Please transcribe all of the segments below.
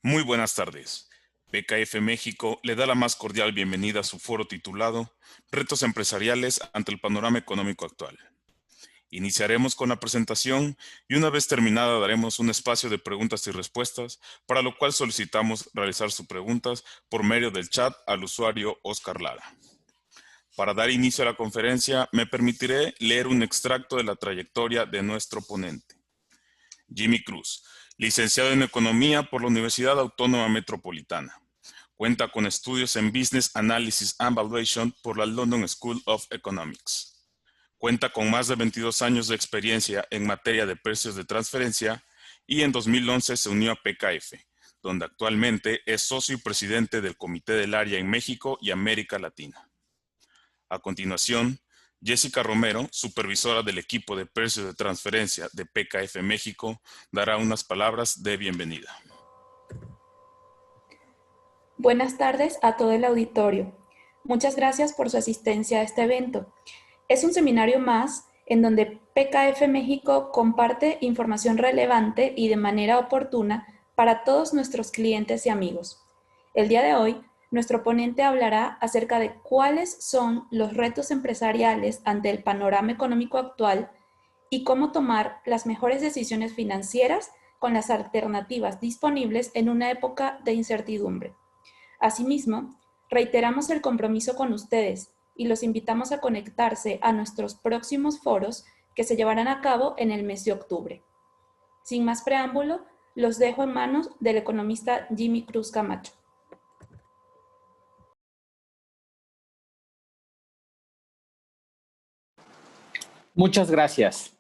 Muy buenas tardes. PKF México le da la más cordial bienvenida a su foro titulado Retos empresariales ante el panorama económico actual. Iniciaremos con la presentación y una vez terminada daremos un espacio de preguntas y respuestas, para lo cual solicitamos realizar sus preguntas por medio del chat al usuario Oscar Lara. Para dar inicio a la conferencia, me permitiré leer un extracto de la trayectoria de nuestro ponente. Jimmy Cruz, licenciado en Economía por la Universidad Autónoma Metropolitana. Cuenta con estudios en Business Analysis and Valuation por la London School of Economics. Cuenta con más de 22 años de experiencia en materia de precios de transferencia y en 2011 se unió a PKF, donde actualmente es socio y presidente del Comité del Área en México y América Latina. A continuación, Jessica Romero, supervisora del equipo de precios de transferencia de PKF México, dará unas palabras de bienvenida. Buenas tardes a todo el auditorio. Muchas gracias por su asistencia a este evento. Es un seminario más en donde PKF México comparte información relevante y de manera oportuna para todos nuestros clientes y amigos. El día de hoy, nuestro ponente hablará acerca de cuáles son los retos empresariales ante el panorama económico actual y cómo tomar las mejores decisiones financieras con las alternativas disponibles en una época de incertidumbre. Asimismo, reiteramos el compromiso con ustedes y los invitamos a conectarse a nuestros próximos foros que se llevarán a cabo en el mes de octubre. Sin más preámbulo, los dejo en manos del economista Jimmy Cruz Camacho. Muchas gracias.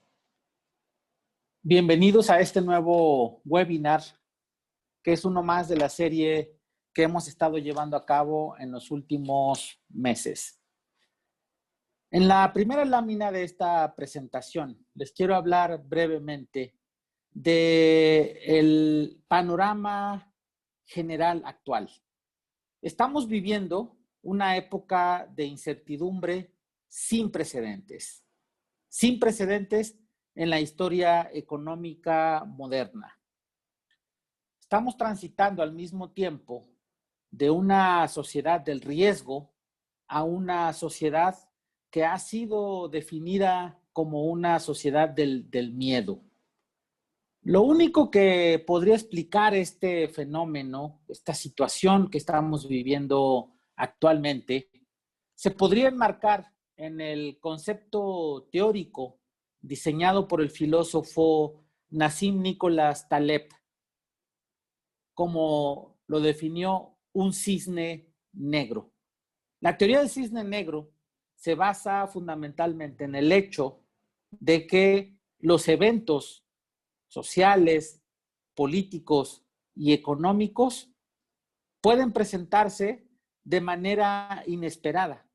Bienvenidos a este nuevo webinar, que es uno más de la serie que hemos estado llevando a cabo en los últimos meses. En la primera lámina de esta presentación, les quiero hablar brevemente del panorama general actual. Estamos viviendo una época de incertidumbre sin precedentes en la historia económica moderna. Estamos transitando al mismo tiempo de una sociedad del riesgo a una sociedad que ha sido definida como una sociedad del miedo. Lo único que podría explicar este fenómeno, esta situación que estamos viviendo actualmente, se podría enmarcar en el concepto teórico diseñado por el filósofo Nassim Nicholas Taleb, como lo definió un cisne negro. La teoría del cisne negro se basa fundamentalmente en el hecho de que los eventos sociales, políticos y económicos pueden presentarse de manera inesperada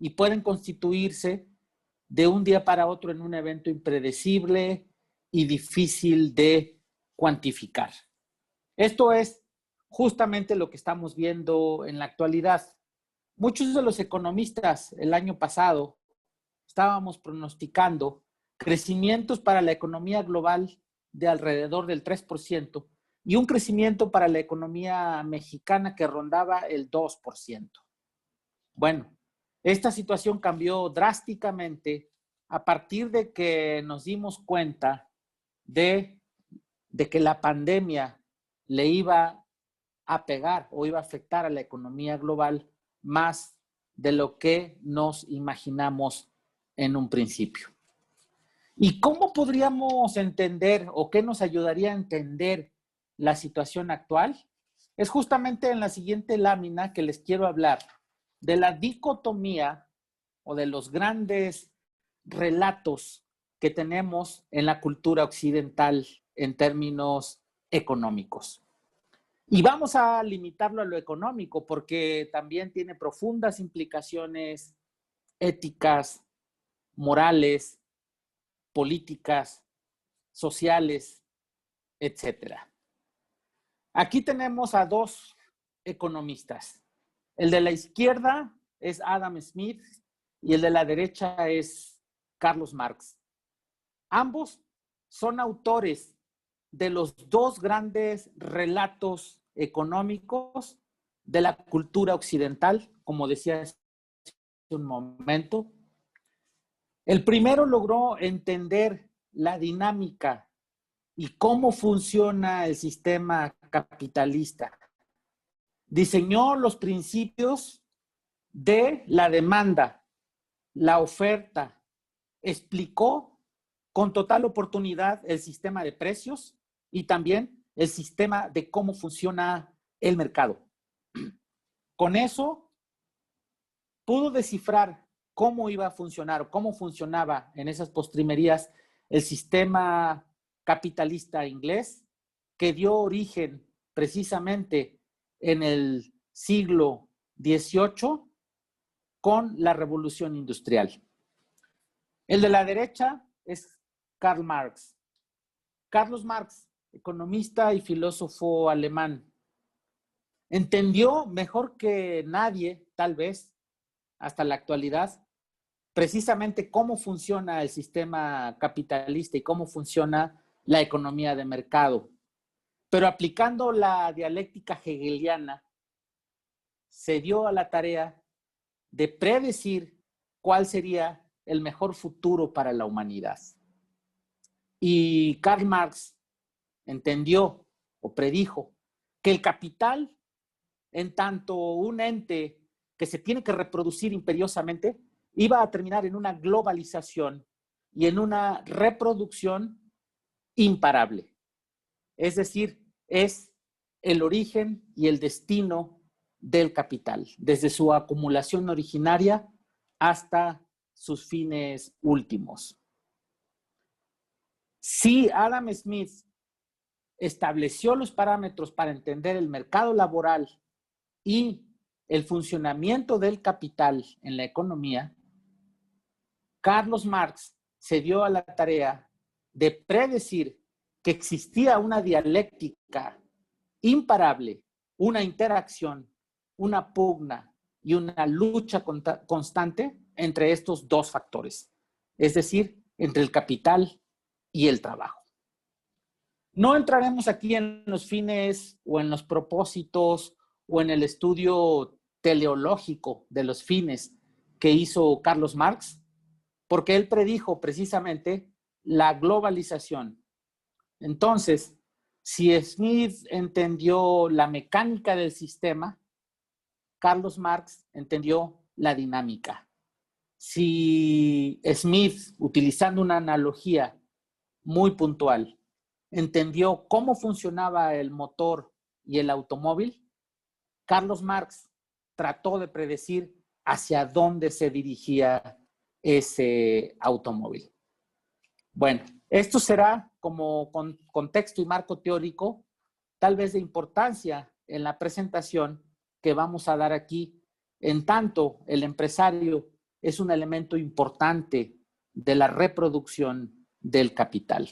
y pueden constituirse de un día para otro en un evento impredecible y difícil de cuantificar. Esto es justamente lo que estamos viendo en la actualidad. Muchos de los economistas el año pasado estábamos pronosticando crecimientos para la economía global de alrededor del 3% y un crecimiento para la economía mexicana que rondaba el 2%. Bueno, esta situación cambió drásticamente a partir de que nos dimos cuenta de que la pandemia le iba a pegar o iba a afectar a la economía global más de lo que nos imaginamos en un principio. ¿Y cómo podríamos entender o qué nos ayudaría a entender la situación actual? Es justamente en la siguiente lámina que les quiero hablar de la dicotomía o de los grandes relatos que tenemos en la cultura occidental en términos económicos. Y vamos a limitarlo a lo económico porque también tiene profundas implicaciones éticas, morales, políticas, sociales, etc. Aquí tenemos a dos economistas. El de la izquierda es Adam Smith y el de la derecha es Carlos Marx. Ambos son autores de los dos grandes relatos económicos de la cultura occidental, como decía hace un momento. El primero logró entender la dinámica y cómo funciona el sistema capitalista. Diseñó los principios de la demanda, la oferta, explicó con total oportunidad el sistema de precios y también el sistema de cómo funciona el mercado. Con eso pudo descifrar cómo iba a funcionar o cómo funcionaba en esas postrimerías el sistema capitalista inglés, que dio origen precisamente en el siglo XVIII con la Revolución Industrial. El de la derecha es Karl Marx. Carlos Marx, economista y filósofo alemán, entendió mejor que nadie, tal vez, hasta la actualidad, precisamente cómo funciona el sistema capitalista y cómo funciona la economía de mercado. Pero aplicando la dialéctica hegeliana, se dio a la tarea de predecir cuál sería el mejor futuro para la humanidad. Y Karl Marx entendió o predijo que el capital, en tanto un ente que se tiene que reproducir imperiosamente, iba a terminar en una globalización y en una reproducción imparable. Es decir, es el origen y el destino del capital, desde su acumulación originaria hasta sus fines últimos. Si Adam Smith estableció los parámetros para entender el mercado laboral y el funcionamiento del capital en la economía, Carlos Marx se dio a la tarea de predecir que existía una dialéctica imparable, una interacción, una pugna y una lucha constante entre estos dos factores, es decir, entre el capital y el trabajo. No entraremos aquí en los fines o en los propósitos o en el estudio teleológico de los fines que hizo Carlos Marx, porque él predijo precisamente la globalización. Entonces, si Smith entendió la mecánica del sistema, Carlos Marx entendió la dinámica. Si Smith, utilizando una analogía muy puntual, entendió cómo funcionaba el motor y el automóvil, Carlos Marx trató de predecir hacia dónde se dirigía ese automóvil. Bueno, esto será como contexto y marco teórico, tal vez de importancia en la presentación que vamos a dar aquí, en tanto el empresario es un elemento importante de la reproducción del capital.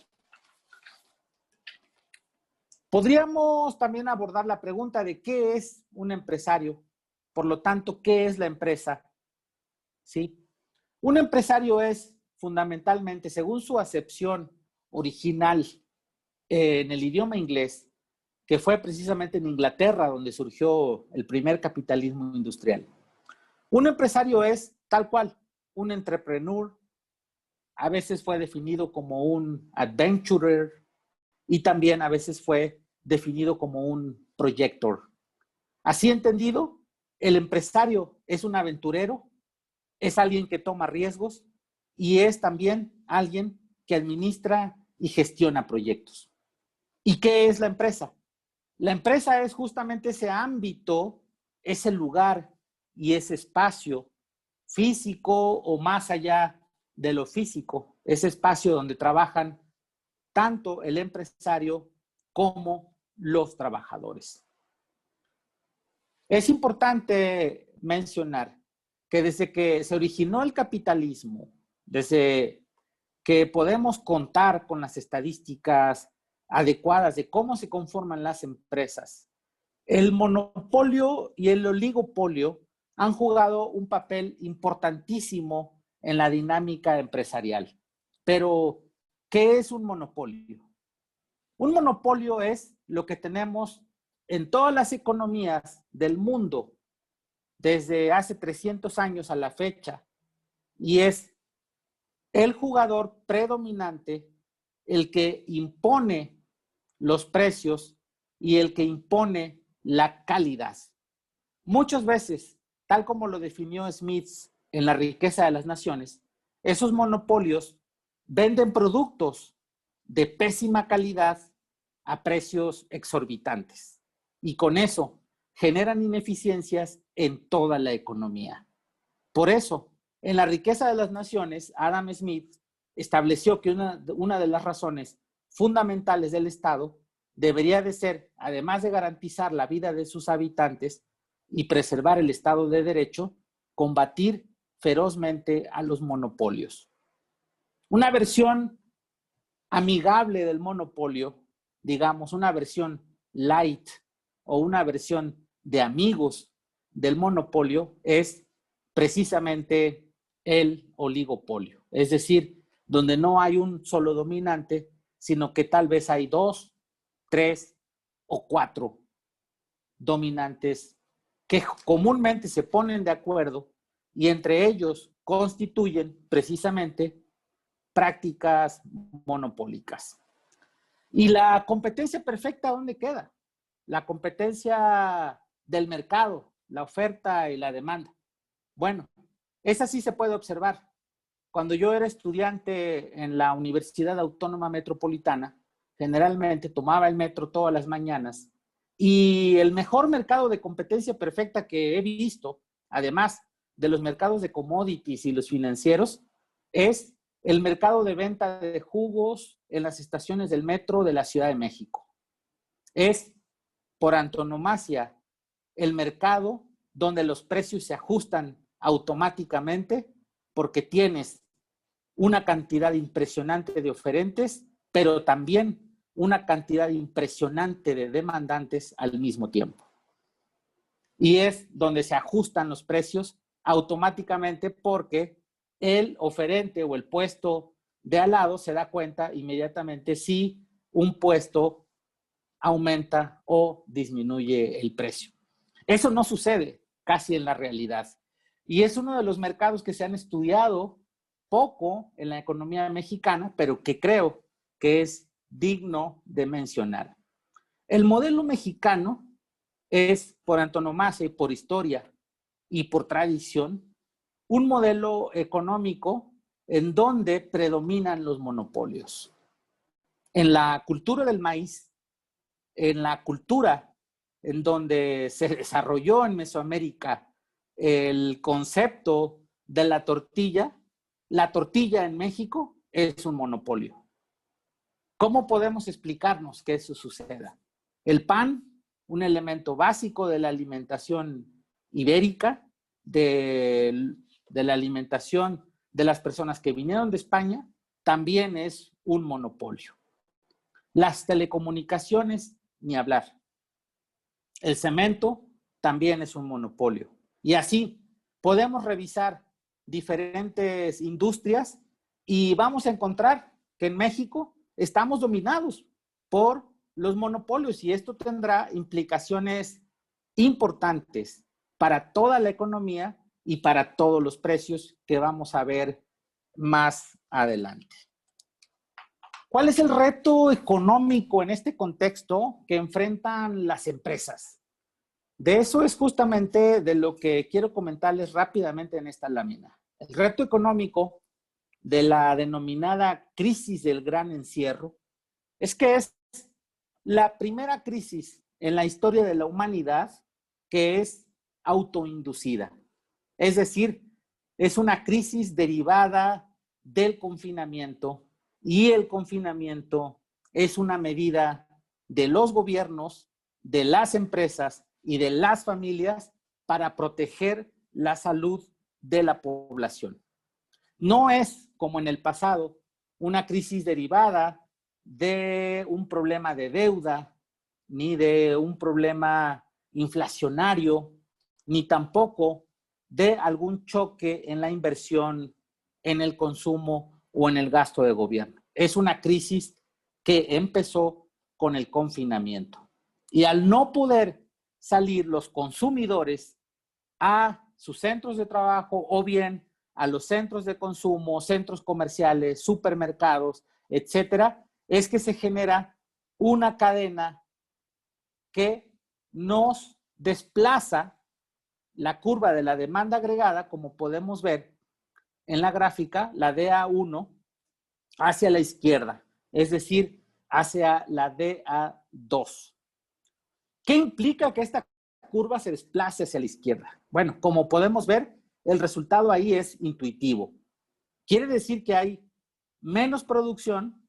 Podríamos también abordar la pregunta de qué es un empresario, por lo tanto, ¿qué es la empresa? ¿Sí? Un empresario es fundamentalmente, según su acepción original en el idioma inglés, que fue precisamente en Inglaterra donde surgió el primer capitalismo industrial. Un empresario es tal cual, un entrepreneur, a veces fue definido como un adventurer y también a veces fue definido como un projector. Así entendido, el empresario es un aventurero, es alguien que toma riesgos y es también alguien que administra y gestiona proyectos. ¿Y qué es la empresa? La empresa es justamente ese ámbito, ese lugar y ese espacio físico o más allá de lo físico, ese espacio donde trabajan tanto el empresario como los trabajadores. Es importante mencionar que desde que se originó el capitalismo, desde que podemos contar con las estadísticas adecuadas de cómo se conforman las empresas, el monopolio y el oligopolio han jugado un papel importantísimo en la dinámica empresarial. Pero, ¿qué es un monopolio? Un monopolio es lo que tenemos en todas las economías del mundo desde hace 300 años a la fecha, y es el jugador predominante el que impone los precios y el que impone la calidad. Muchas veces, tal como lo definió Smith en La riqueza de las naciones, esos monopolios venden productos de pésima calidad a precios exorbitantes y con eso generan ineficiencias en toda la economía. Por eso, en La riqueza de las naciones, Adam Smith estableció que una de las razones fundamentales del Estado debería de ser, además de garantizar la vida de sus habitantes y preservar el Estado de Derecho, combatir ferozmente a los monopolios. Una versión amigable del monopolio, digamos, una versión light o una versión de amigos del monopolio es precisamente el oligopolio. Es decir, donde no hay un solo dominante, sino que tal vez hay 2, 3 o 4 dominantes que comúnmente se ponen de acuerdo y entre ellos constituyen precisamente prácticas monopólicas. ¿Y la competencia perfecta dónde queda? La competencia del mercado, la oferta y la demanda. Bueno, esa sí se puede observar. Cuando yo era estudiante en la Universidad Autónoma Metropolitana, generalmente tomaba el metro todas las mañanas y el mejor mercado de competencia perfecta que he visto, además de los mercados de commodities y los financieros, es el mercado de venta de jugos en las estaciones del metro de la Ciudad de México. Es, por antonomasia, el mercado donde los precios se ajustan automáticamente porque tienes una cantidad impresionante de oferentes, pero también una cantidad impresionante de demandantes al mismo tiempo. Y es donde se ajustan los precios automáticamente porque el oferente o el puesto de al lado se da cuenta inmediatamente si un puesto aumenta o disminuye el precio. Eso no sucede casi en la realidad. Y es uno de los mercados que se han estudiado poco en la economía mexicana, pero que creo que es digno de mencionar. El modelo mexicano es, por antonomasia y por historia y por tradición, un modelo económico en donde predominan los monopolios. En la cultura del maíz, en la cultura en donde se desarrolló en Mesoamérica el concepto de la tortilla en México es un monopolio. ¿Cómo podemos explicarnos que eso suceda? El pan, un elemento básico de la alimentación ibérica, de la alimentación de las personas que vinieron de España, también es un monopolio. Las telecomunicaciones, ni hablar. El cemento también es un monopolio. Y así podemos revisar diferentes industrias y vamos a encontrar que en México estamos dominados por los monopolios y esto tendrá implicaciones importantes para toda la economía y para todos los precios que vamos a ver más adelante. ¿Cuál es el reto económico en este contexto que enfrentan las empresas? De eso es justamente de lo que quiero comentarles rápidamente en esta lámina. El reto económico de la denominada crisis del gran encierro es que es la primera crisis en la historia de la humanidad que es autoinducida. Es decir, es una crisis derivada del confinamiento y el confinamiento es una medida de los gobiernos, de las empresas y de las familias para proteger la salud de la población. No es, como en el pasado, una crisis derivada de un problema de deuda, ni de un problema inflacionario, ni tampoco de algún choque en la inversión, en el consumo o en el gasto de gobierno. Es una crisis que empezó con el confinamiento. Y al no poder salir los consumidores a sus centros de trabajo o bien a los centros de consumo, centros comerciales, supermercados, etcétera, es que se genera una cadena que nos desplaza la curva de la demanda agregada, como podemos ver en la gráfica, la DA1, hacia la izquierda, es decir, hacia la DA2. ¿Qué implica que esta curva se desplace hacia la izquierda? Bueno, como podemos ver, el resultado ahí es intuitivo. Quiere decir que hay menos producción,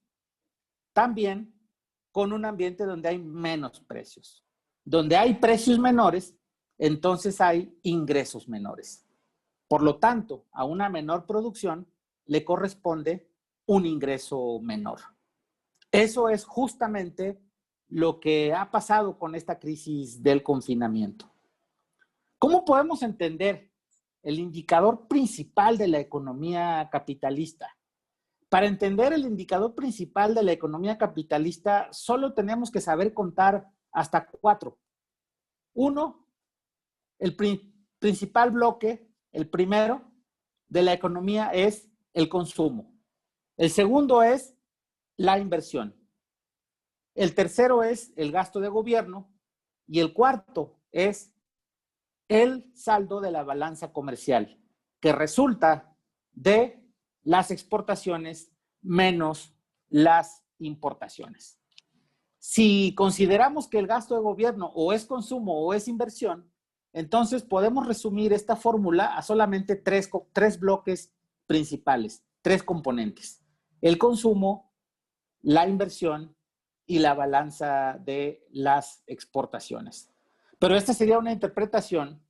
también con un ambiente donde hay menos precios. Donde hay precios menores, entonces hay ingresos menores. Por lo tanto, a una menor producción le corresponde un ingreso menor. Eso es justamente lo que ha pasado con esta crisis del confinamiento. ¿Cómo podemos entender el indicador principal de la economía capitalista? Para entender el indicador principal de la economía capitalista, solo tenemos que saber contar hasta 4. 1, el principal bloque, el primero de la economía es el consumo. El segundo es la inversión. El tercero es el gasto de gobierno y el cuarto es el saldo de la balanza comercial, que resulta de las exportaciones menos las importaciones. Si consideramos que el gasto de gobierno o es consumo o es inversión, entonces podemos resumir esta fórmula a solamente tres bloques principales, 3 componentes: el consumo, la inversión y la balanza de las exportaciones. Pero esta sería una interpretación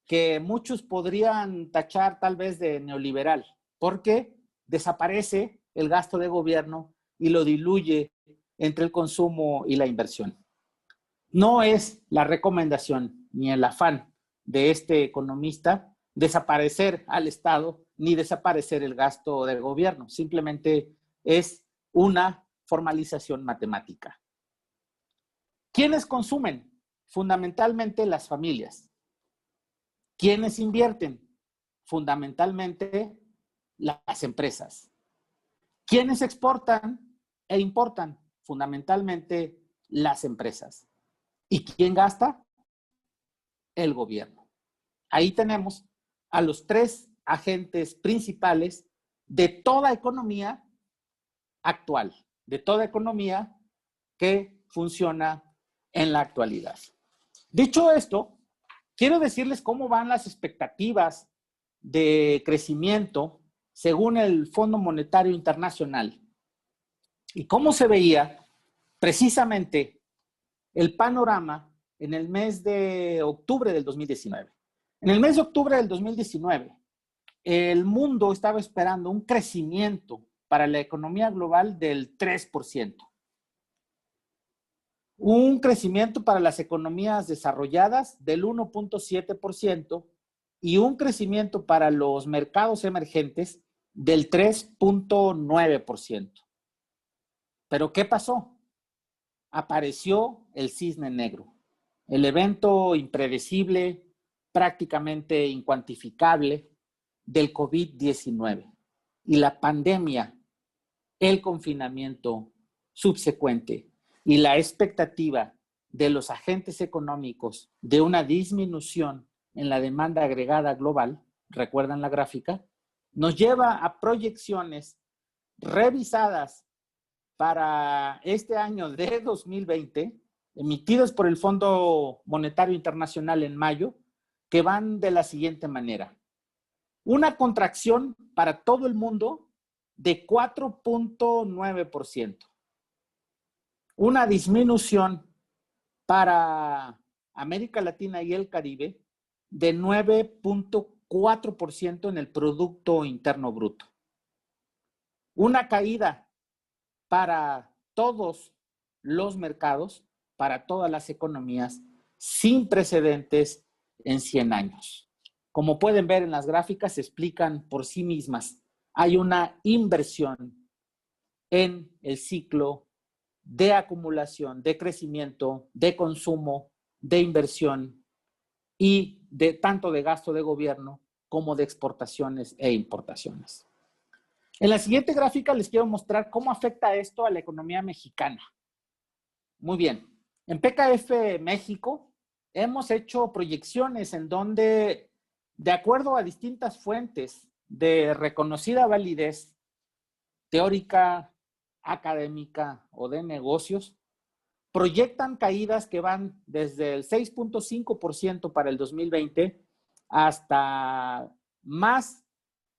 que muchos podrían tachar tal vez de neoliberal, porque desaparece el gasto de gobierno y lo diluye entre el consumo y la inversión. No es la recomendación ni el afán de este economista desaparecer al Estado ni desaparecer el gasto del gobierno. Simplemente es una formalización matemática. ¿Quiénes consumen? Fundamentalmente las familias. ¿Quiénes invierten? Fundamentalmente las empresas. ¿Quiénes exportan e importan? Fundamentalmente las empresas. ¿Y quién gasta? El gobierno. Ahí tenemos a los 3 agentes principales de toda economía actual, de toda economía que funciona en la actualidad. Dicho esto, quiero decirles cómo van las expectativas de crecimiento según el Fondo Monetario Internacional y cómo se veía precisamente el panorama en el mes de octubre del 2019. En el mes de octubre del 2019, el mundo estaba esperando un crecimiento para la economía global del 3%. Un crecimiento para las economías desarrolladas del 1.7% y un crecimiento para los mercados emergentes del 3.9%. ¿Pero qué pasó? Apareció el cisne negro, el evento impredecible, prácticamente incuantificable del COVID-19 y la pandemia, el confinamiento subsecuente y la expectativa de los agentes económicos de una disminución en la demanda agregada global, recuerdan la gráfica, nos lleva a proyecciones revisadas para este año de 2020, emitidas por el Fondo Monetario Internacional en mayo, que van de la siguiente manera. Una contracción para todo el mundo de 4.9%. Una disminución para América Latina y el Caribe de 9.4% en el Producto Interno Bruto. Una caída para todos los mercados, para todas las economías, sin precedentes en 100 años. Como pueden ver en las gráficas, se explican por sí mismas. Hay una inversión en el ciclo de acumulación, de crecimiento, de consumo, de inversión y de tanto de gasto de gobierno como de exportaciones e importaciones. En la siguiente gráfica les quiero mostrar cómo afecta esto a la economía mexicana. Muy bien, en PKF México hemos hecho proyecciones en donde, de acuerdo a distintas fuentes de reconocida validez teórica, académica o de negocios, proyectan caídas que van desde el 6.5% para el 2020 hasta más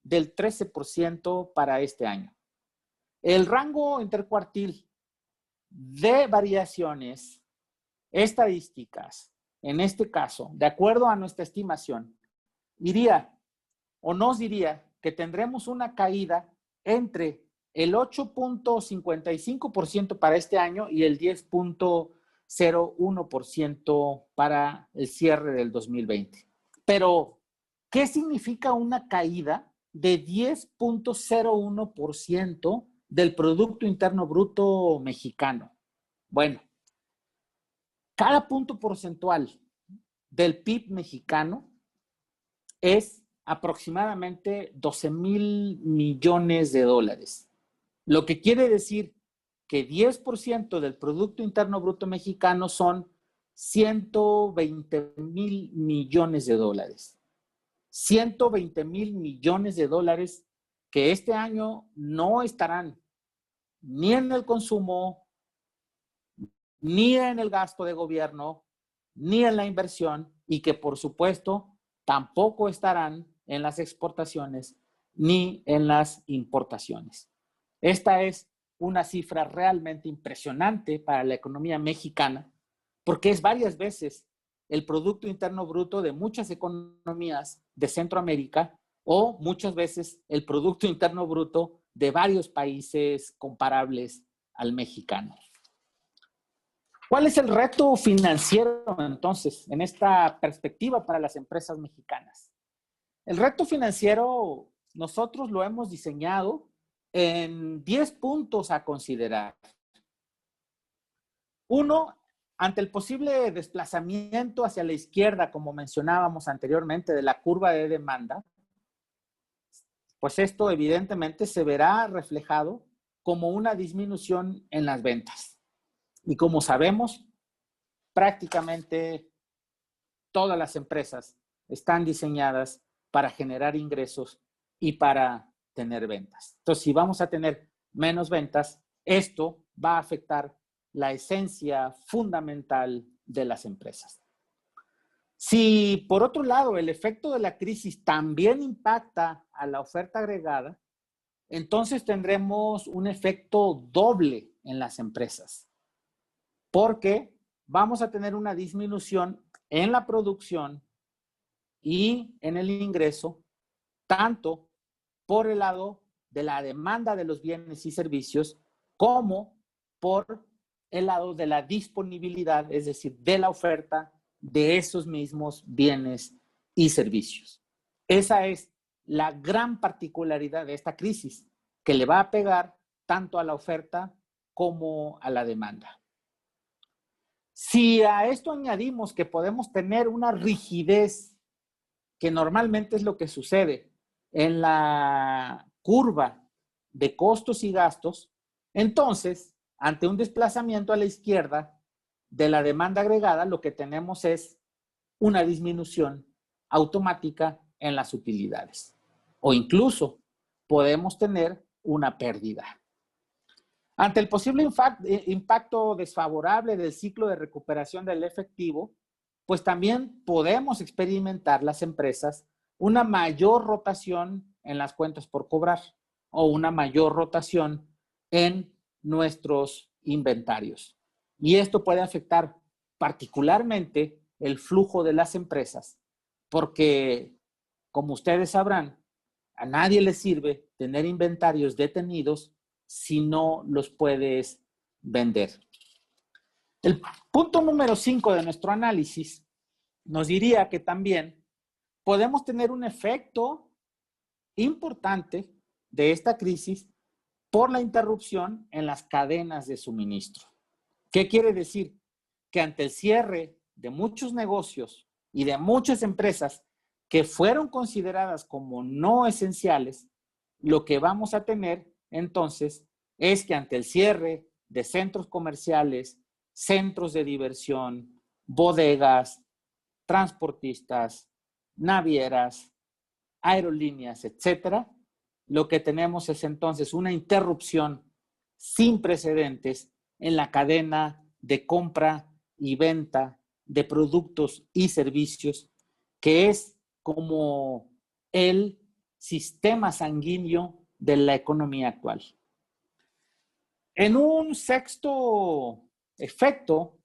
del 13% para este año. El rango intercuartil de variaciones estadísticas, en este caso, de acuerdo a nuestra estimación, diría o nos diría que tendremos una caída entre el 8.55% para este año y el 10.01% para el cierre del 2020. Pero, ¿qué significa una caída de 10.01% del Producto Interno Bruto mexicano? Bueno, cada punto porcentual del PIB mexicano es aproximadamente 12,000 millones de dólares. Lo que quiere decir que 10% del Producto Interno Bruto mexicano son 120,000 millones de dólares. 120,000 millones de dólares que este año no estarán ni en el consumo, ni en el gasto de gobierno, ni en la inversión, y que por supuesto tampoco estarán en las exportaciones ni en las importaciones. Esta es una cifra realmente impresionante para la economía mexicana, porque es varias veces el Producto Interno Bruto de muchas economías de Centroamérica o muchas veces el Producto Interno Bruto de varios países comparables al mexicano. ¿Cuál es el reto financiero entonces en esta perspectiva para las empresas mexicanas? El reto financiero nosotros lo hemos diseñado en 10 puntos a considerar. Uno, ante el posible desplazamiento hacia la izquierda, como mencionábamos anteriormente, de la curva de demanda, pues esto evidentemente se verá reflejado como una disminución en las ventas. Y como sabemos, prácticamente todas las empresas están diseñadas para generar ingresos y para tener ventas. Entonces, si vamos a tener menos ventas, esto va a afectar la esencia fundamental de las empresas. Si, por otro lado, el efecto de la crisis también impacta a la oferta agregada, entonces tendremos un efecto doble en las empresas, porque vamos a tener una disminución en la producción y en el ingreso, tanto por el lado de la demanda de los bienes y servicios, como por el lado de la disponibilidad, es decir, de la oferta de esos mismos bienes y servicios. Esa es la gran particularidad de esta crisis, que le va a pegar tanto a la oferta como a la demanda. Si a esto añadimos que podemos tener una rigidez, que normalmente es lo que sucede en la curva de costos y gastos, entonces, ante un desplazamiento a la izquierda de la demanda agregada, lo que tenemos es una disminución automática en las utilidades. O incluso podemos tener una pérdida. Ante el posible impacto desfavorable del ciclo de recuperación del efectivo, pues también podemos experimentar las empresas una mayor rotación en las cuentas por cobrar o una mayor rotación en nuestros inventarios. Y esto puede afectar particularmente el flujo de las empresas, porque, como ustedes sabrán, a nadie le sirve tener inventarios detenidos si no los puedes vender. El punto número 5 de nuestro análisis nos diría que también podemos tener un efecto importante de esta crisis por la interrupción en las cadenas de suministro. ¿Qué quiere decir? Que ante el cierre de muchos negocios y de muchas empresas que fueron consideradas como no esenciales, lo que vamos a tener entonces es que ante el cierre de centros comerciales, centros de diversión, bodegas, transportistas, navieras, aerolíneas, etcétera, lo que tenemos es entonces una interrupción sin precedentes en la cadena de compra y venta de productos y servicios, que es como el sistema sanguíneo de la economía actual. En un sexto efecto,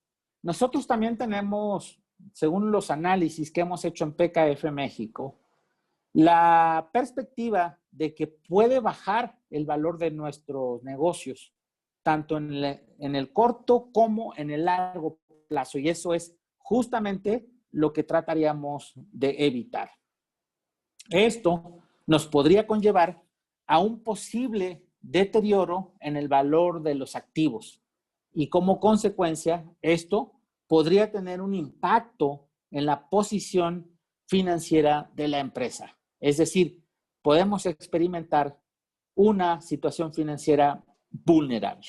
nosotros también tenemos, según los análisis que hemos hecho en PKF México, la perspectiva de que puede bajar el valor de nuestros negocios, tanto en el corto como en el largo plazo. Y eso es justamente lo que trataríamos de evitar. Esto nos podría conllevar a un posible deterioro en el valor de los activos. Y como consecuencia, esto podría tener un impacto en la posición financiera de la empresa. Es decir, podemos experimentar una situación financiera vulnerable.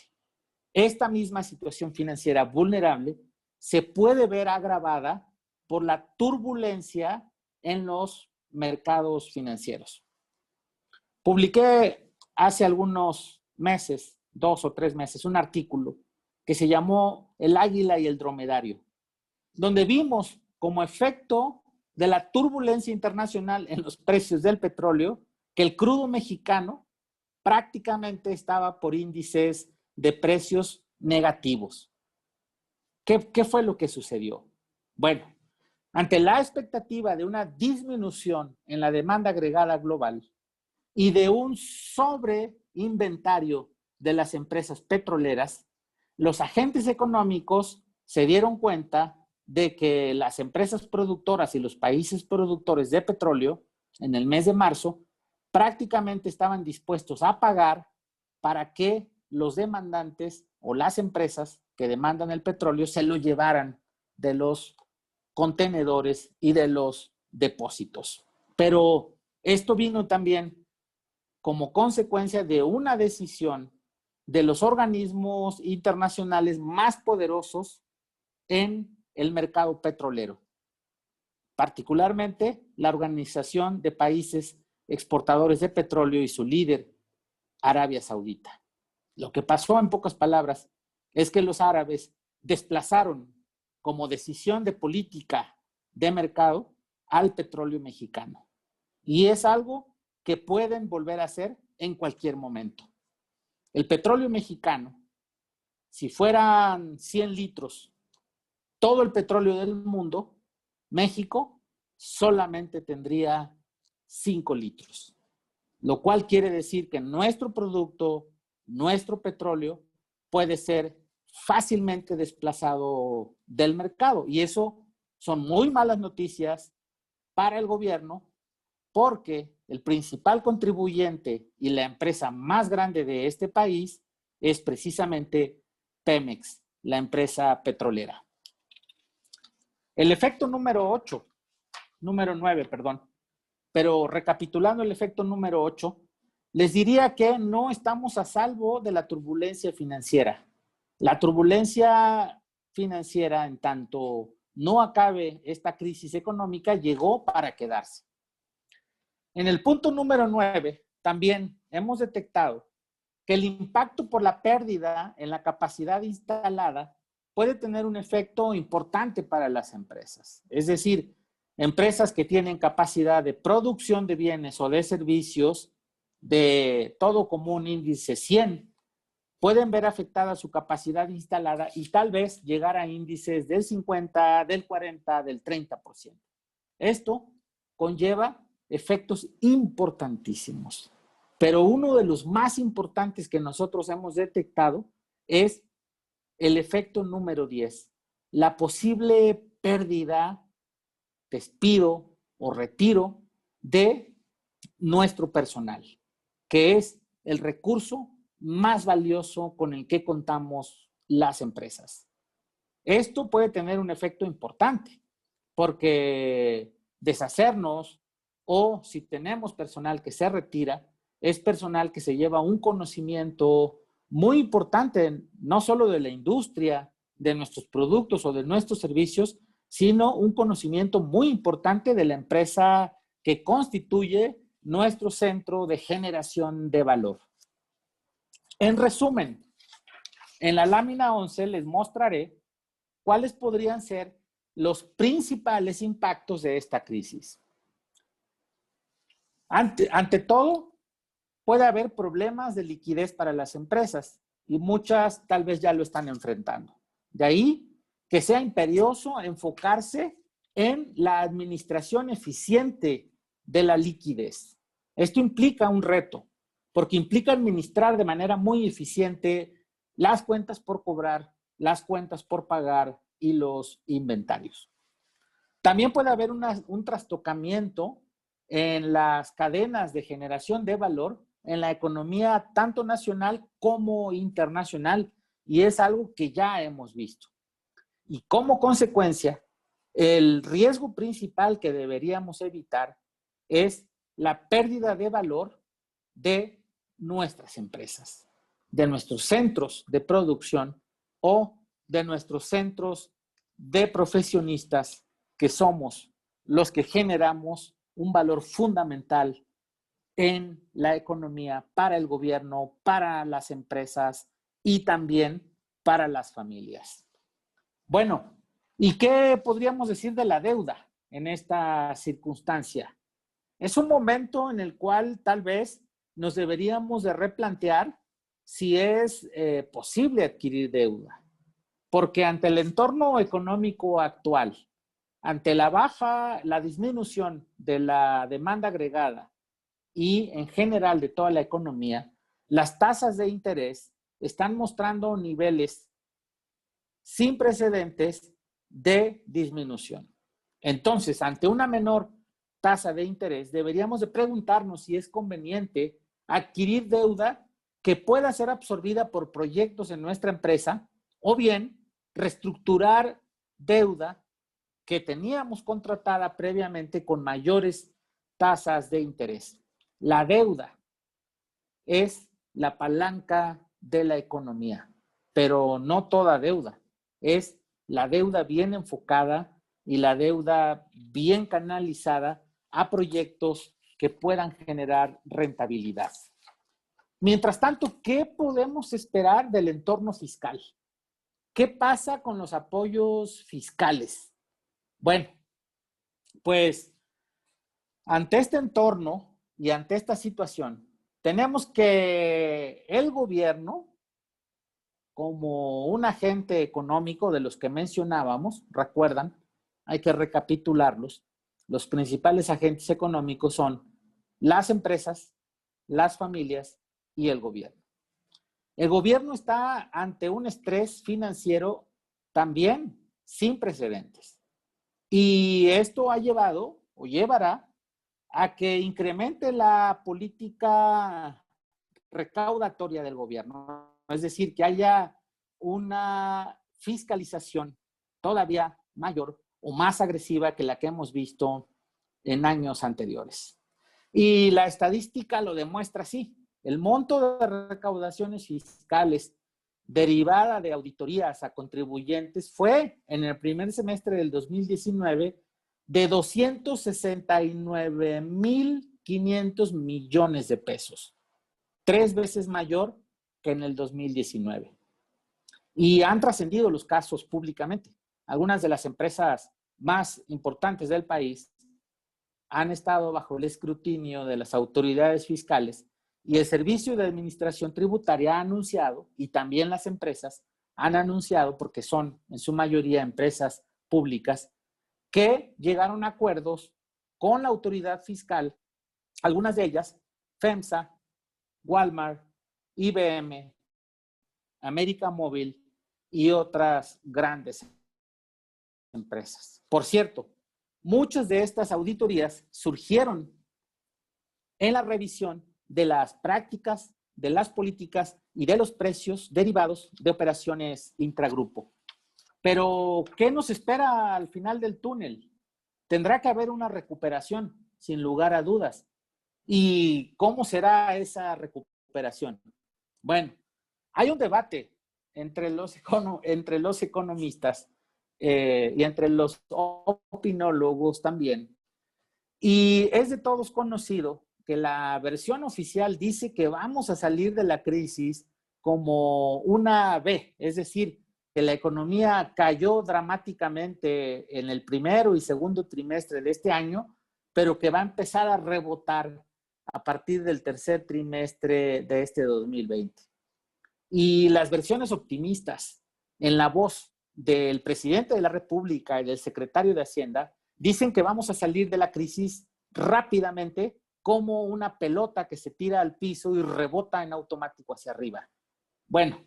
Esta misma situación financiera vulnerable se puede ver agravada por la turbulencia en los mercados financieros. Publiqué hace algunos meses, 2 o 3 meses, un artículo que se llamó El águila y el dromedario, donde vimos como efecto de la turbulencia internacional en los precios del petróleo que el crudo mexicano prácticamente estaba por índices de precios negativos. ¿Qué fue lo que sucedió? Bueno, ante la expectativa de una disminución en la demanda agregada global y de un sobreinventario de las empresas petroleras, los agentes económicos se dieron cuenta de que las empresas productoras y los países productores de petróleo en el mes de marzo prácticamente estaban dispuestos a pagar para que los demandantes o las empresas que demandan el petróleo se lo llevaran de los contenedores y de los depósitos. Pero esto vino también como consecuencia de una decisión de los organismos internacionales más poderosos en el mercado petrolero, particularmente la Organización de Países Exportadores de Petróleo y su líder, Arabia Saudita. Lo que pasó, en pocas palabras, es que los árabes desplazaron como decisión de política de mercado al petróleo mexicano. Y es algo que pueden volver a hacer en cualquier momento. El petróleo mexicano, si fueran 100 litros, todo el petróleo del mundo, México solamente tendría 5 litros. Lo cual quiere decir que nuestro producto, nuestro petróleo, puede ser fácilmente desplazado del mercado. Y eso son muy malas noticias para el gobierno, porque el principal contribuyente y la empresa más grande de este país es precisamente Pemex, la empresa petrolera. El efecto número 9, perdón. Pero recapitulando el efecto número 8, les diría que no estamos a salvo de la turbulencia financiera. La turbulencia financiera, en tanto no acabe esta crisis económica, llegó para quedarse. En el punto número 9, también hemos detectado que el impacto por la pérdida en la capacidad instalada puede tener un efecto importante para las empresas. Es decir, empresas que tienen capacidad de producción de bienes o de servicios de todo común índice 100 pueden ver afectada su capacidad instalada y tal vez llegar a índices del 50, del 40, del 30%. Esto conlleva efectos importantísimos, pero uno de los más importantes que nosotros hemos detectado es el efecto número 10, la posible pérdida, despido o retiro de nuestro personal, que es el recurso más valioso con el que contamos las empresas. Esto puede tener un efecto importante, porque deshacernos o si tenemos personal que se retira, es personal que se lleva un conocimiento muy importante, no solo de la industria, de nuestros productos o de nuestros servicios, sino un conocimiento muy importante de la empresa que constituye nuestro centro de generación de valor. En resumen, en la lámina 11 les mostraré cuáles podrían ser los principales impactos de esta crisis. Ante todo, puede haber problemas de liquidez para las empresas y muchas tal vez ya lo están enfrentando. De ahí que sea imperioso enfocarse en la administración eficiente de la liquidez. Esto implica un reto, porque implica administrar de manera muy eficiente las cuentas por cobrar, las cuentas por pagar y los inventarios. También puede haber un trastocamiento en las cadenas de generación de valor en la economía tanto nacional como internacional, y es algo que ya hemos visto. Y como consecuencia, el riesgo principal que deberíamos evitar es la pérdida de valor de nuestras empresas, de nuestros centros de producción o de nuestros centros de profesionistas que somos los que generamos un valor fundamental en la economía para el gobierno, para las empresas y también para las familias. Bueno, ¿y qué podríamos decir de la deuda en esta circunstancia? Es un momento en el cual tal vez nos deberíamos de replantear si es posible adquirir deuda, porque ante el entorno económico actual, ante la disminución de la demanda agregada y en general de toda la economía, las tasas de interés están mostrando niveles sin precedentes de disminución. Entonces, ante una menor tasa de interés, deberíamos de preguntarnos si es conveniente adquirir deuda que pueda ser absorbida por proyectos en nuestra empresa o bien reestructurar deuda que teníamos contratada previamente con mayores tasas de interés. La deuda es la palanca de la economía, pero no toda deuda. Es la deuda bien enfocada y la deuda bien canalizada a proyectos que puedan generar rentabilidad. Mientras tanto, ¿qué podemos esperar del entorno fiscal? ¿Qué pasa con los apoyos fiscales? Bueno, pues ante este entorno y ante esta situación, tenemos que el gobierno, como un agente económico de los que mencionábamos, recuerdan, hay que recapitularlos, los principales agentes económicos son las empresas, las familias y el gobierno. El gobierno está ante un estrés financiero también sin precedentes. Y esto ha llevado o llevará a que incremente la política recaudatoria del gobierno. Es decir, que haya una fiscalización todavía mayor o más agresiva que la que hemos visto en años anteriores. Y la estadística lo demuestra así. El monto de recaudaciones fiscales derivada de auditorías a contribuyentes fue en el primer semestre del 2019 de 269,500 millones de pesos, 3 veces mayor que en el 2019. Y han trascendido los casos públicamente. Algunas de las empresas más importantes del país han estado bajo el escrutinio de las autoridades fiscales y el Servicio de Administración Tributaria ha anunciado, y también las empresas han anunciado, porque son en su mayoría empresas públicas, que llegaron a acuerdos con la autoridad fiscal, algunas de ellas, FEMSA, Walmart, IBM, América Móvil y otras grandes empresas. Por cierto, muchas de estas auditorías surgieron en la revisión de las prácticas de las políticas y de los precios derivados de operaciones intragrupo. Pero, ¿qué nos espera al final del túnel? Tendrá que haber una recuperación, sin lugar a dudas. ¿Y cómo será esa recuperación? Bueno, hay un debate entre los economistas y entre los opinólogos también. Y es de todos conocido que la versión oficial dice que vamos a salir de la crisis como una V, es decir, que la economía cayó dramáticamente en el primero y segundo trimestre de este año, pero que va a empezar a rebotar a partir del tercer trimestre de este 2020. Y las versiones optimistas, en la voz del presidente de la República y del secretario de Hacienda, dicen que vamos a salir de la crisis rápidamente como una pelota que se tira al piso y rebota en automático hacia arriba. Bueno,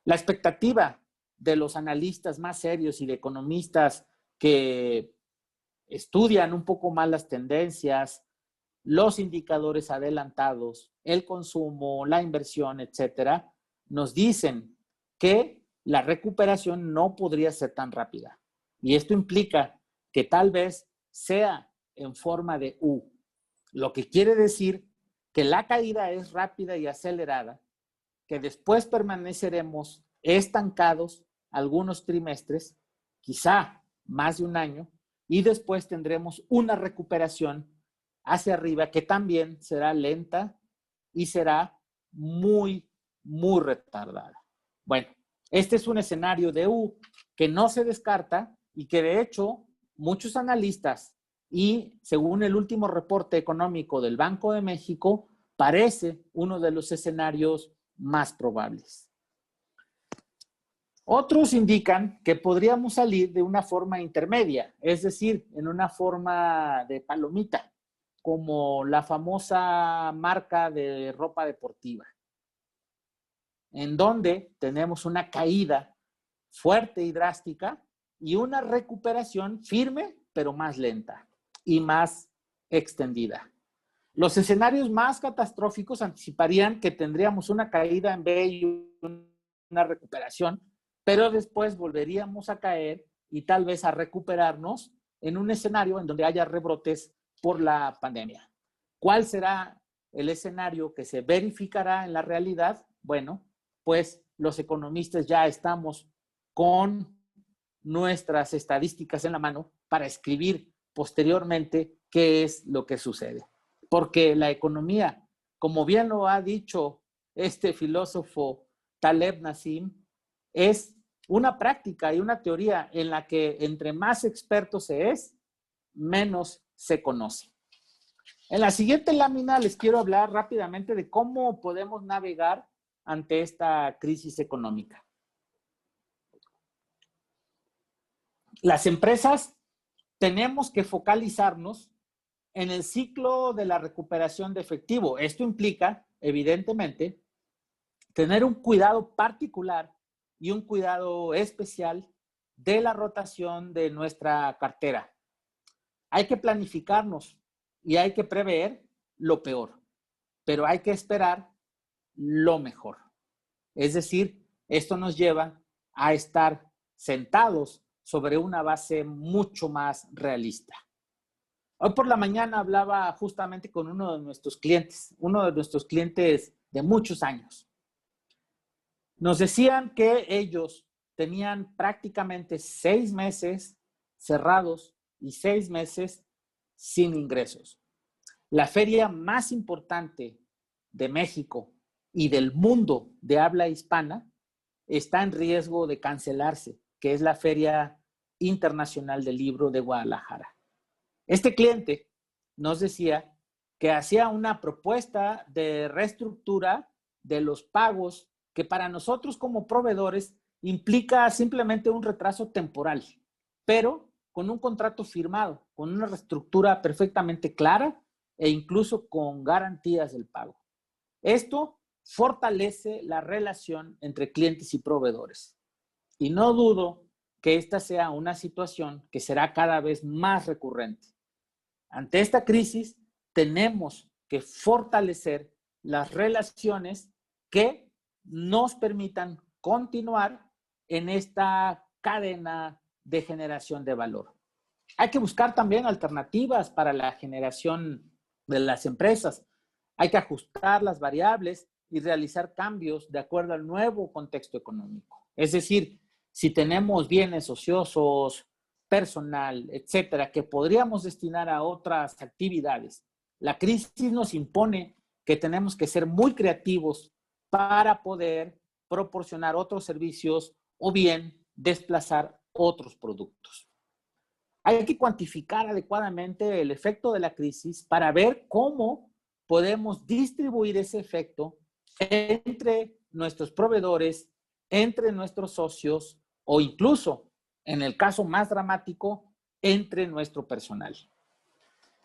la expectativa de los analistas más serios y de economistas que estudian un poco más las tendencias, los indicadores adelantados, el consumo, la inversión, etcétera, nos dicen que la recuperación no podría ser tan rápida. Y esto implica que tal vez sea en forma de U, lo que quiere decir que la caída es rápida y acelerada, que después permaneceremos estancados algunos trimestres, quizá más de un año, y después tendremos una recuperación hacia arriba que también será lenta y será muy, muy retardada. Bueno, este es un escenario de U que no se descarta y que de hecho muchos analistas y según el último reporte económico del Banco de México, parece uno de los escenarios más probables. Otros indican que podríamos salir de una forma intermedia, es decir, en una forma de palomita, como la famosa marca de ropa deportiva, en donde tenemos una caída fuerte y drástica y una recuperación firme, pero más lenta y más extendida. Los escenarios más catastróficos anticiparían que tendríamos una caída en B y una recuperación, pero después volveríamos a caer y tal vez a recuperarnos en un escenario en donde haya rebrotes por la pandemia. ¿Cuál será el escenario que se verificará en la realidad? Bueno, pues los economistas ya estamos con nuestras estadísticas en la mano para escribir posteriormente qué es lo que sucede. Porque la economía, como bien lo ha dicho este filósofo Taleb Nassim, es una práctica y una teoría en la que entre más experto se es, menos se conoce. En la siguiente lámina les quiero hablar rápidamente de cómo podemos navegar ante esta crisis económica. Las empresas tenemos que focalizarnos en el ciclo de la recuperación de efectivo. Esto implica, evidentemente, tener un cuidado particular y un cuidado especial de la rotación de nuestra cartera. Hay que planificarnos y hay que prever lo peor, pero hay que esperar lo mejor. Es decir, esto nos lleva a estar sentados sobre una base mucho más realista. Hoy por la mañana hablaba justamente con uno de nuestros clientes de muchos años. Nos decían que ellos tenían prácticamente 6 meses cerrados y 6 meses sin ingresos. La feria más importante de México y del mundo de habla hispana está en riesgo de cancelarse, que es la Feria Internacional del Libro de Guadalajara. Este cliente nos decía que hacía una propuesta de reestructura de los pagos que para nosotros como proveedores implica simplemente un retraso temporal, pero con un contrato firmado, con una reestructura perfectamente clara e incluso con garantías del pago. Esto fortalece la relación entre clientes y proveedores. Y no dudo que esta sea una situación que será cada vez más recurrente. Ante esta crisis, tenemos que fortalecer las relaciones que nos permitan continuar en esta cadena de generación de valor. Hay que buscar también alternativas para la generación de las empresas. Hay que ajustar las variables y realizar cambios de acuerdo al nuevo contexto económico. Es decir, si tenemos bienes ociosos, personal, etcétera, que podríamos destinar a otras actividades, la crisis nos impone que tenemos que ser muy creativos para poder proporcionar otros servicios o bien desplazar otros productos. Hay que cuantificar adecuadamente el efecto de la crisis para ver cómo podemos distribuir ese efecto entre nuestros proveedores, entre nuestros socios o incluso, en el caso más dramático, entre nuestro personal.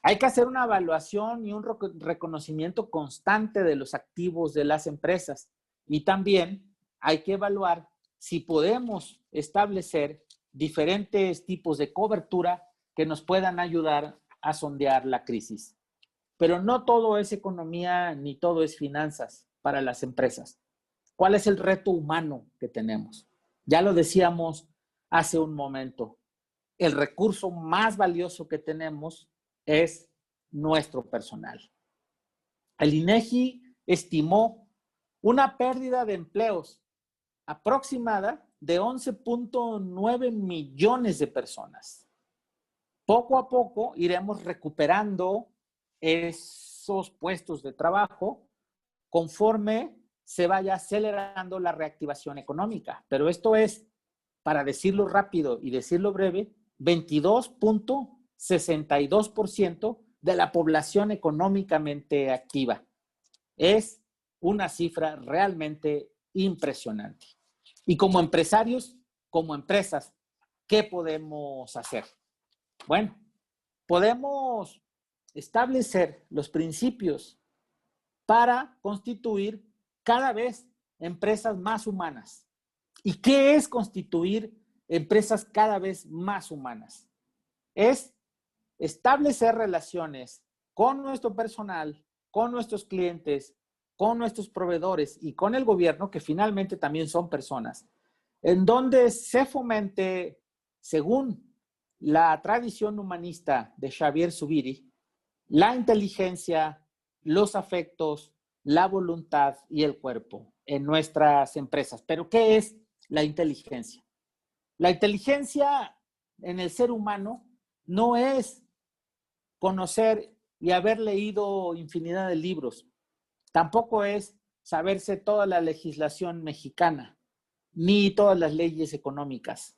Hay que hacer una evaluación y un reconocimiento constante de los activos de las empresas y también hay que evaluar si podemos establecer diferentes tipos de cobertura que nos puedan ayudar a sondear la crisis. Pero no todo es economía ni todo es finanzas para las empresas. ¿Cuál es el reto humano que tenemos? Ya lo decíamos hace un momento. El recurso más valioso que tenemos es nuestro personal. El INEGI estimó una pérdida de empleos aproximada de 11.9 millones de personas. Poco a poco iremos recuperando esos puestos de trabajo conforme se vaya acelerando la reactivación económica. Pero esto es, para decirlo rápido y decirlo breve, 22.62% de la población económicamente activa. Es una cifra realmente impresionante. Y como empresarios, como empresas, ¿qué podemos hacer? Bueno, podemos establecer los principios para constituir cada vez empresas más humanas. ¿Y qué es constituir empresas cada vez más humanas? Es establecer relaciones con nuestro personal, con nuestros clientes, con nuestros proveedores y con el gobierno, que finalmente también son personas, en donde se fomente, según la tradición humanista de Xavier Zubiri, la inteligencia, los afectos, la voluntad y el cuerpo en nuestras empresas. ¿Pero qué es la inteligencia? La inteligencia en el ser humano no es conocer y haber leído infinidad de libros. Tampoco es saberse toda la legislación mexicana, ni todas las leyes económicas.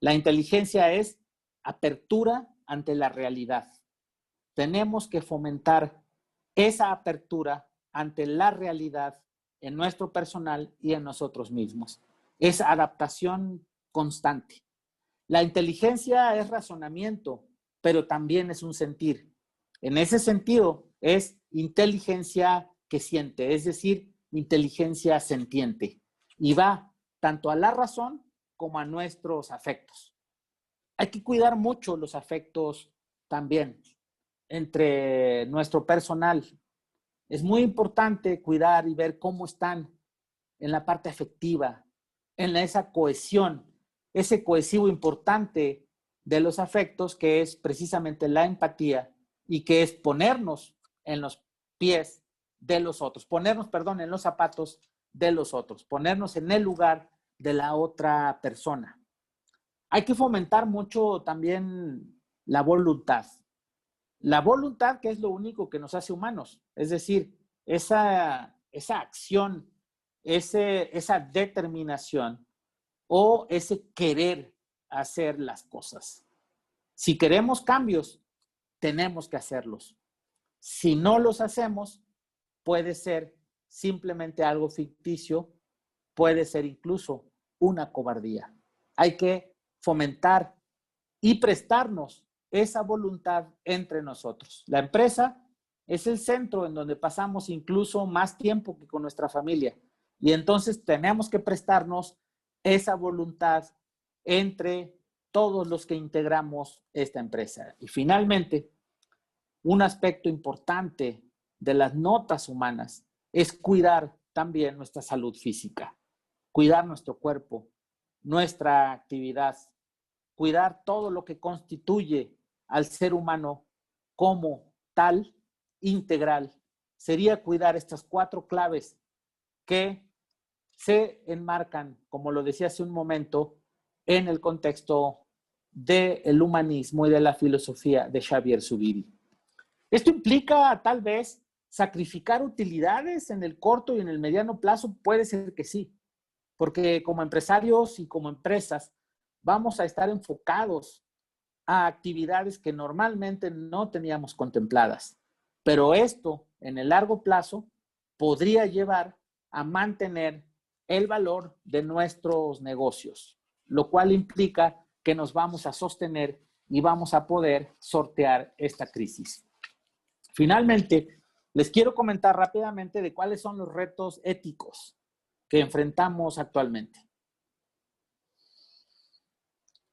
La inteligencia es apertura ante la realidad. Tenemos que fomentar esa apertura ante la realidad en nuestro personal y en nosotros mismos. Es adaptación constante. La inteligencia es razonamiento, pero también es un sentir. En ese sentido, es inteligencia que siente, es decir, inteligencia sentiente. Y va tanto a la razón como a nuestros afectos. Hay que cuidar mucho los afectos también entre nuestro personal. Es muy importante cuidar y ver cómo están en la parte afectiva, en esa cohesión, ese cohesivo importante de los afectos que es precisamente la empatía y que es ponernos en los pies de los otros, ponernos, perdón, en los zapatos de los otros, ponernos en el lugar de la otra persona. Hay que fomentar mucho también la voluntad. La voluntad, que es lo único que nos hace humanos, es decir, esa acción, esa determinación o ese querer hacer las cosas. Si queremos cambios, tenemos que hacerlos. Si no los hacemos, puede ser simplemente algo ficticio, puede ser incluso una cobardía. Hay que fomentar y prestarnos esa voluntad entre nosotros. La empresa es el centro en donde pasamos incluso más tiempo que con nuestra familia. Y entonces tenemos que prestarnos esa voluntad entre todos los que integramos esta empresa. Y finalmente, un aspecto importante de las notas humanas es cuidar también nuestra salud física, cuidar nuestro cuerpo, nuestra actividad, cuidar todo lo que constituye al ser humano como tal, integral. Sería cuidar estas 4 claves que se enmarcan, como lo decía hace un momento, en el contexto del humanismo y de la filosofía de Xavier Zubiri. Esto implica tal vez sacrificar utilidades en el corto y en el mediano plazo, puede ser que sí, porque como empresarios y como empresas vamos a estar enfocados a actividades que normalmente no teníamos contempladas. Pero esto, en el largo plazo, podría llevar a mantener el valor de nuestros negocios, lo cual implica que nos vamos a sostener y vamos a poder sortear esta crisis. Finalmente, les quiero comentar rápidamente de cuáles son los retos éticos que enfrentamos actualmente.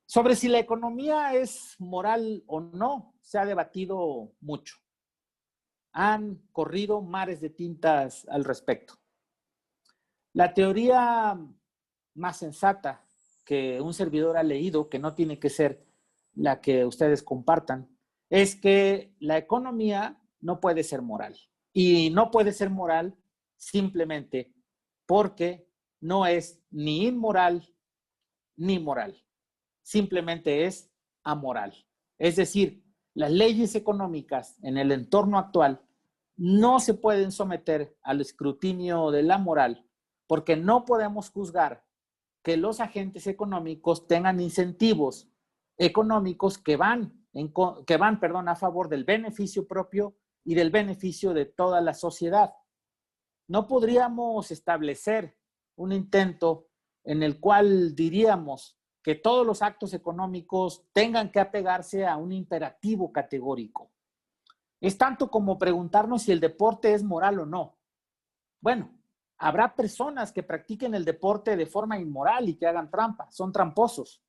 Sobre si la economía es moral o no, se ha debatido mucho. Han corrido mares de tintas al respecto. La teoría más sensata que un servidor ha leído, que no tiene que ser la que ustedes compartan, es que la economía no puede ser moral. Y no puede ser moral simplemente porque no es ni inmoral ni moral. Simplemente es amoral. Es decir, las leyes económicas en el entorno actual no se pueden someter al escrutinio de la moral porque no podemos juzgar que los agentes económicos tengan incentivos económicos que van a favor del beneficio propio y del beneficio de toda la sociedad. No podríamos establecer un intento en el cual diríamos que todos los actos económicos tengan que apegarse a un imperativo categórico. Es tanto como preguntarnos si el deporte es moral o no. Bueno, habrá personas que practiquen el deporte de forma inmoral y que hagan trampa, son tramposos,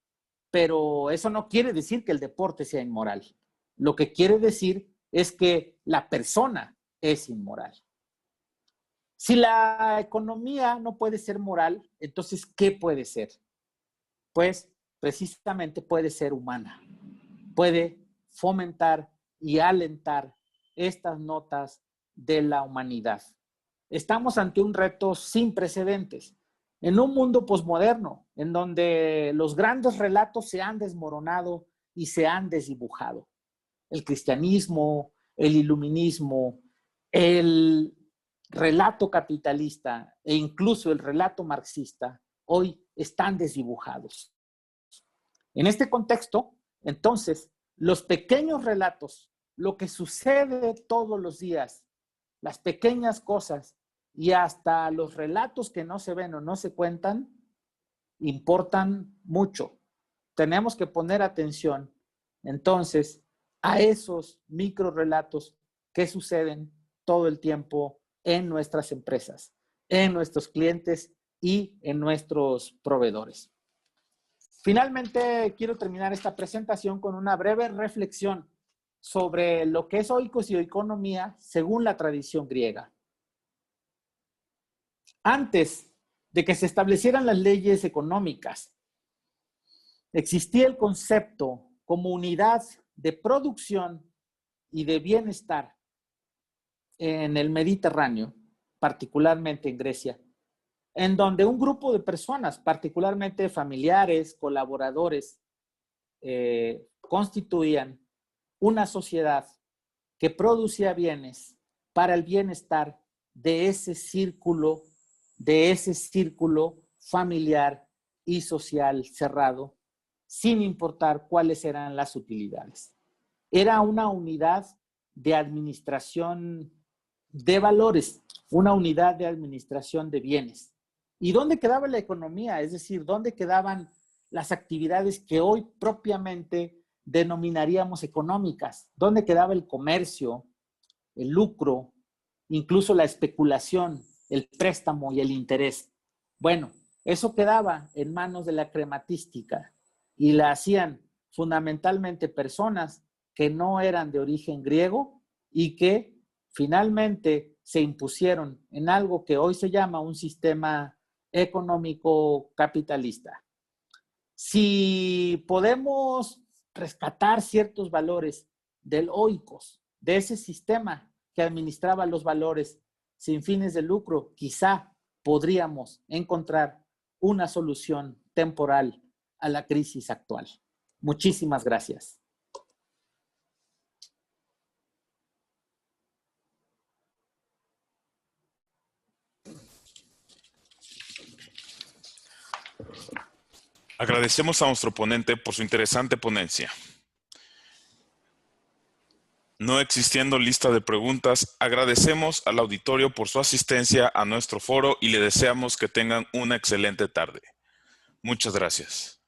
pero eso no quiere decir que el deporte sea inmoral. Lo que quiere decir es que la persona es inmoral. Si la economía no puede ser moral, entonces, ¿qué puede ser? Pues precisamente puede ser humana, puede fomentar y alentar estas notas de la humanidad. Estamos ante un reto sin precedentes, en un mundo posmoderno, en donde los grandes relatos se han desmoronado y se han desdibujado. El cristianismo, el iluminismo, el relato capitalista e incluso el relato marxista hoy están desdibujados. En este contexto, entonces, los pequeños relatos, lo que sucede todos los días, las pequeñas cosas y hasta los relatos que no se ven o no se cuentan, importan mucho. Tenemos que poner atención, entonces, a esos microrelatos que suceden todo el tiempo en nuestras empresas, en nuestros clientes y en nuestros proveedores. Finalmente, quiero terminar esta presentación con una breve reflexión sobre lo que es hoy socioeconomía según la tradición griega. Antes de que se establecieran las leyes económicas, existía el concepto como unidad de producción y de bienestar en el Mediterráneo, particularmente en Grecia, en donde un grupo de personas, particularmente familiares, colaboradores, constituían una sociedad que producía bienes para el bienestar de ese círculo familiar y social cerrado, sin importar cuáles eran las utilidades. Era una unidad de administración de valores, una unidad de administración de bienes. ¿Y dónde quedaba la economía? Es decir, ¿dónde quedaban las actividades que hoy propiamente denominaríamos económicas? ¿Dónde quedaba el comercio, el lucro, incluso la especulación, el préstamo y el interés? Bueno, eso quedaba en manos de la crematística y la hacían fundamentalmente personas que no eran de origen griego y que finalmente se impusieron en algo que hoy se llama un sistema económico capitalista. Si podemos rescatar ciertos valores del oikos, de ese sistema que administraba los valores sin fines de lucro, quizá podríamos encontrar una solución temporal a la crisis actual. Muchísimas gracias. Agradecemos a nuestro ponente por su interesante ponencia. No existiendo lista de preguntas, agradecemos al auditorio por su asistencia a nuestro foro y le deseamos que tengan una excelente tarde. Muchas gracias.